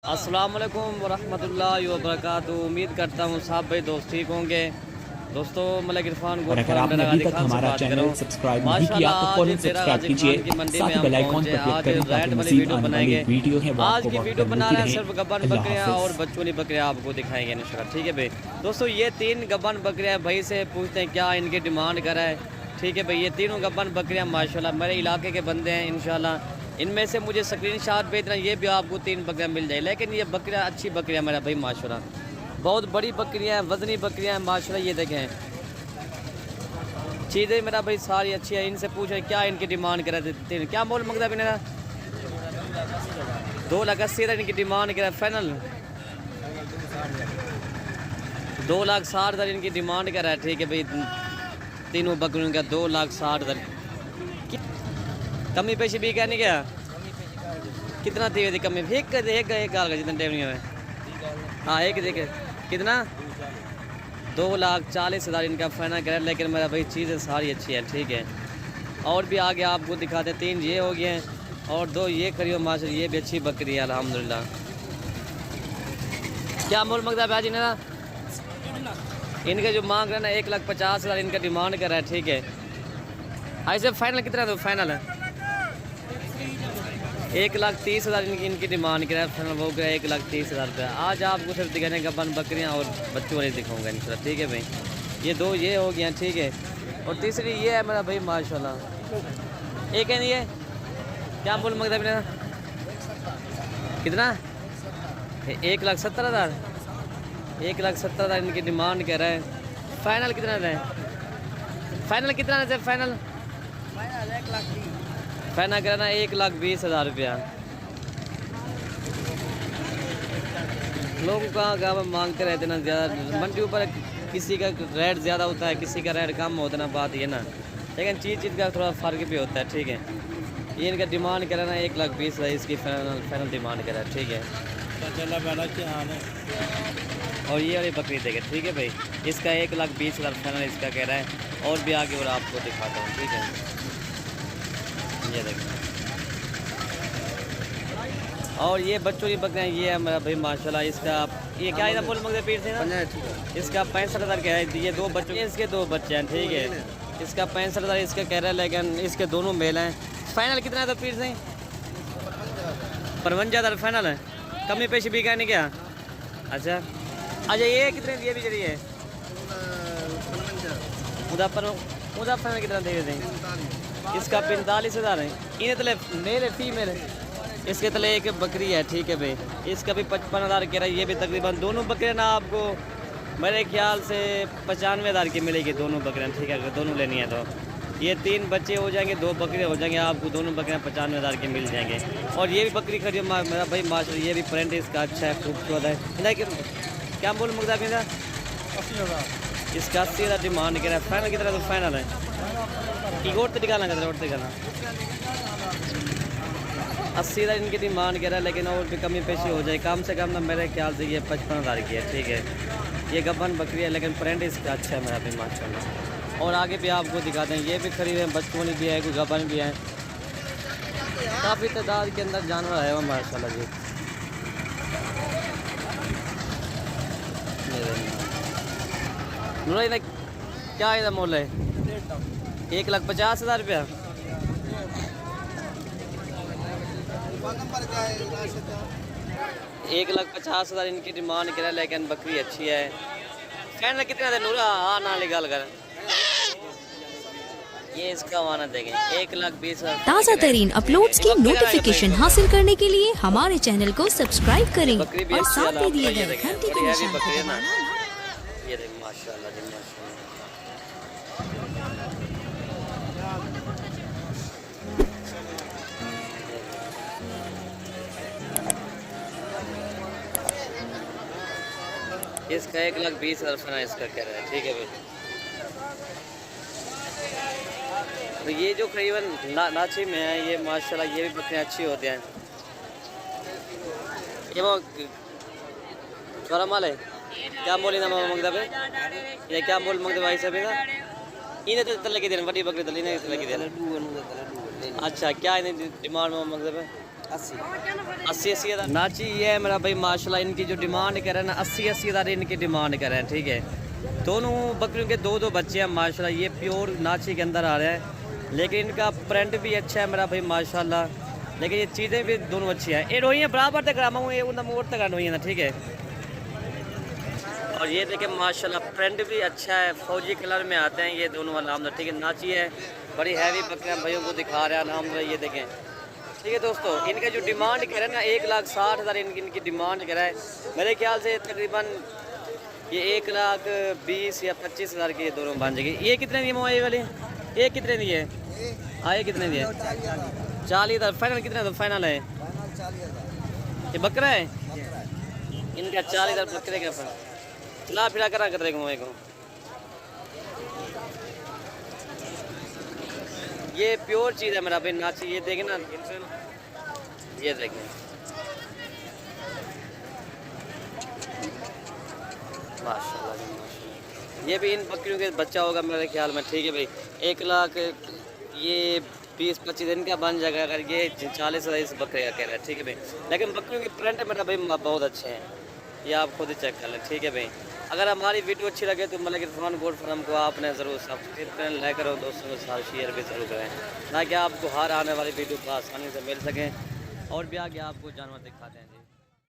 अस्सलाम वालेकुम वरहमतुल्लाहि वबरकातुहू। उम्मीद करता हूँ सब भाई दोस्त ठीक होंगे। दोस्तों मलिक इरफान और अगर आपने अभी तक हमारा चैनल सब्सक्राइब नहीं किया तो फौरन सब्सक्राइब कीजिए, साथ ही बेल आइकॉन पर क्लिक करें ताकि मज़ीद आने वाली वीडियो है वो आज की आपको वीडियो वक्त बना मिलती रहे हैं रहे। सिर्फ गब्बन अल्लाह बकरियाँ और हाफिज़। बच्चों वाली बकरियाँ आपको दिखाएंगे इंशाल्लाह। ठीक है भाई। दोस्तों ये 3 गब्बन बकरियाँ भाई से पूछते हैं क्या इनकी डिमांड करा है। ठीक है भाई, ये तीनों गब्बन बकरियाँ माशाल्लाह मेरे इलाके के बंदे हैं इंशाल्लाह। इनमें से मुझे स्क्रीनशॉट भेजना, ये भी आपको 3 बकरियाँ मिल जाए। लेकिन ये बकरियाँ अच्छी बकरियाँ मेरा भाई माशाल्लाह, बहुत बड़ी बकरियाँ हैं, वजनी बकरियाँ हैं माशाल्लाह। ये देखें चीज़ें मेरा भाई सारी अच्छी है। इनसे पूछे क्या इनकी डिमांड करा देते हैं, क्या मोल मंगता भी मेरा 2,80,000 इनकी डिमांड करा फाइनल। 2,60,000 इनकी डिमांड करा है। ठीक है भाई, तीनों बकरियों का 2,60,000। कमी पेशी भी क्या नहीं क्या कितना थी वैसे कमी एक गाल का जितना टाइम नहीं है। हाँ एक देखे कितना 2,40,000 इनका फाइनल करा। लेकिन मेरा भाई चीज़ें सारी अच्छी है। ठीक है, और भी आगे आपको दिखाते हैं। 3 ये हो गए हैं और 2 ये खरीदो माशा, ये भी अच्छी बकरी है अल्हम्दुलिल्लाह। क्या मोल मंगता है भाजी ने इनका जो मांग रहे हैं ना 1,50,000 इनका डिमांड कर रहा है। ठीक है, ऐसे फाइनल कितना तो फाइनल है 1,30,000 इनकी डिमांड करा है। फाइनल वो गया 1,30,000 रुपये। आज आपको सिर्फ दिखाने का बन बकरियाँ और बच्चों वाले दिखाऊंगा इंशाल्लाह। ठीक है भाई, ये 2 ये हो गया। ठीक है, और तीसरी ये है मेरा भाई माशाल्लाह। एक है ये क्या बोल मंगता है कितना 1,70,000 1,70,000 इनकी डिमांड कर रहा है। फाइनल कितना है फाइनल कितना है फाइनल फाइनल कराना 1,20,000 रुपया। लोग कहाँ मांगते रहते ना ज़्यादा। मंडी ऊपर किसी का रेट ज़्यादा होता है, किसी का रेट कम होता है ना, बात ये ना। लेकिन चीज़ का थोड़ा फ़र्क भी होता है। ठीक है, ये इनका डिमांड कराना 1,20,000 इसकी फाइनल डिमांड करा है। ठीक है, और ये वाली बकरी देखे। ठीक है भाई, इसका 1,20,000 फाइनल इसका कह रहा है। और भी आगे और आपको दिखाता हूँ। ठीक है, ये देखें। और ये बच्चों की बकरियाँ ये है मेरा भाई माशाल्लाह। इसका ये क्या है बोल मंगते पीर से ना, इसका 65,000 का है। ये 2 बच्चों इसके 2 बच्चे हैं। ठीक है, इसका 65,000 इसका कह रहा है। लेकिन इसके दोनों मेल हैं। फाइनल कितना है तो पीर से 55,000 फाइनल है। कमी पेशी भी क्या नहीं क्या। अच्छा ये कितने ये भी चलिए उदा फाइनल कितना दे दें। इसका 45,000 है। इन्हें तले मेल है फीमेल है। इसके तले एक बकरी है। ठीक है भाई, इसका भी 55,000 कह रहा है। ये भी तकरीबन दोनों बकरियाँ ना आपको मेरे ख्याल से 95,000 की मिलेगी दोनों बकरियाँ। ठीक है, अगर दोनों लेनी है तो ये 3 बच्चे हो जाएंगे, 2 बकरियाँ हो जाएंगे, आपको दोनों बकरियाँ 95,000 की मिल जाएंगे। और ये भी बकरी खड़ी मेरा भाई माशा, ये भी प्रिंट इसका अच्छा है, खूबसूरत है। लेकिन क्या बोल मुकदा मेरा 80,000 इसका 80,000 डिमांड कह रहा है। फाइनल कितना तो फाइनल है कि और तो निकालना कितना और निकालना 80,000 इनकी डिमांड कह रहा है। लेकिन और भी कमी पेशी हो जाए कम से कम ना मेरे ख्याल से ये 55,000 की है। ठीक है, ये गब्बन बकरी है लेकिन प्रिंट इसका अच्छा है मेरा भाई माशाल्लाह। और आगे भी आपको दिखाते हैं। ये भी खरीद हैं, बच्चों वाली भी है, कोई गब्बन भी है। काफ़ी तादाद के अंदर जानवर है वो माशाल्लाह जी। नूरा क्या है मोल है 1,50,000 रुपया। 1,50,000 इनकी डिमांड करा। लेकिन बकरी अच्छी है। कहना कितना दे नूरा हाँ ना निकाल कर ये इसका वाना देंगे 1,20,000। ताज़ा तरीन अपलोड्स की नोटिफिकेशन हासिल करने के लिए हमारे चैनल को सब्सक्राइब करें और साथ ही दिए गए घंटी के निशान को दबाना ना। ये देख माशाल्लाह जी माशाल्लाह। इसका 1,20,000 फना इसका कह रहा है। ठीक है भाई, तो ये जो करीबन नाची में है ये माशाल्लाह ये भी बकरियाँ अच्छी होती हैं। ये वो छोरा माल है क्या बोली ना मंगता पे ये क्या बोल मंगते भाई साहब ना इन्हें तो तले की देन बड़ी बकरी तले इन्हें तले की देन। अच्छा क्या इन्हें डिमांड में मंगते पे अस्सी हज़ार नाची ये है मेरा भाई माशाल्लाह। इनकी जो डिमांड कर रहे हैं ना 80 हज़ार इनकी डिमांड कर रहे हैं, ठीक है। दोनों बकरियों के दो बच्चे हैं माशाल्लाह। ये प्योर नाची के अंदर आ रहा है, लेकिन इनका प्रिंट भी अच्छा है मेरा भाई माशाल्लाह। लेकिन ये चीज़ें भी दोनों अच्छी हैं। ये रोइयाँ बराबर तक कराऊँ ये उन मोड़ तक रोइयाँ ना, ठीक है। और ये देखें माशाल्लाह प्रिंट भी अच्छा है, फौजी कलर में आते हैं ये दोनों अलहमदुलिल्लाह, ठीक है। नाची है, बड़ी हैवी बकरियाँ भाइयों को दिखा रहे हैं अलहमदुलिल्लाह। ये देखें, ठीक है दोस्तों। इनका जो डिमांड कर रहे हैं ना 1,60,000 इनकी डिमांड कर रहा है। मेरे ख्याल से तकरीबन ये 1,20,000 या 25,000 की ये दोनों बन जाएगी। ये कितने दिए मोबाइल वाले? ये कितने दिए? आए कितने दिए? 40,000 फाइनल। कितने तो फाइनल है? ये बकरा है इनका 40,000 बकरे का चला फिरा करा कर देगा मोबाइल को। ये प्योर चीज़ है मेरा भाई नाची। ये देखें ना, ये देखें माशाल्लाह। ये भी इन बकरियों के बच्चा होगा मेरे ख्याल में, ठीक है भाई। 1,00,000 ये 20-25 दिन का बन जाएगा अगर ये 40,000 इस बकरे का कह रहा है, ठीक है भाई। लेकिन बकरियों के प्रिंट मेरा भाई बहुत अच्छे हैं, ये आप खुद ही चेक कर लें, ठीक है भाई। अगर हमारी वीडियो अच्छी लगे तो मतलब इरफान गोल्ड फार्म को आपने ज़रूर सब्सक्राइब करें, लाइक करो, दोस्तों के साथ शेयर भी ज़रूर करें, ताकि आपको हर आने वाली वीडियो को आसानी से मिल सकें और भी आगे आपको जानवर दिखाते हैं।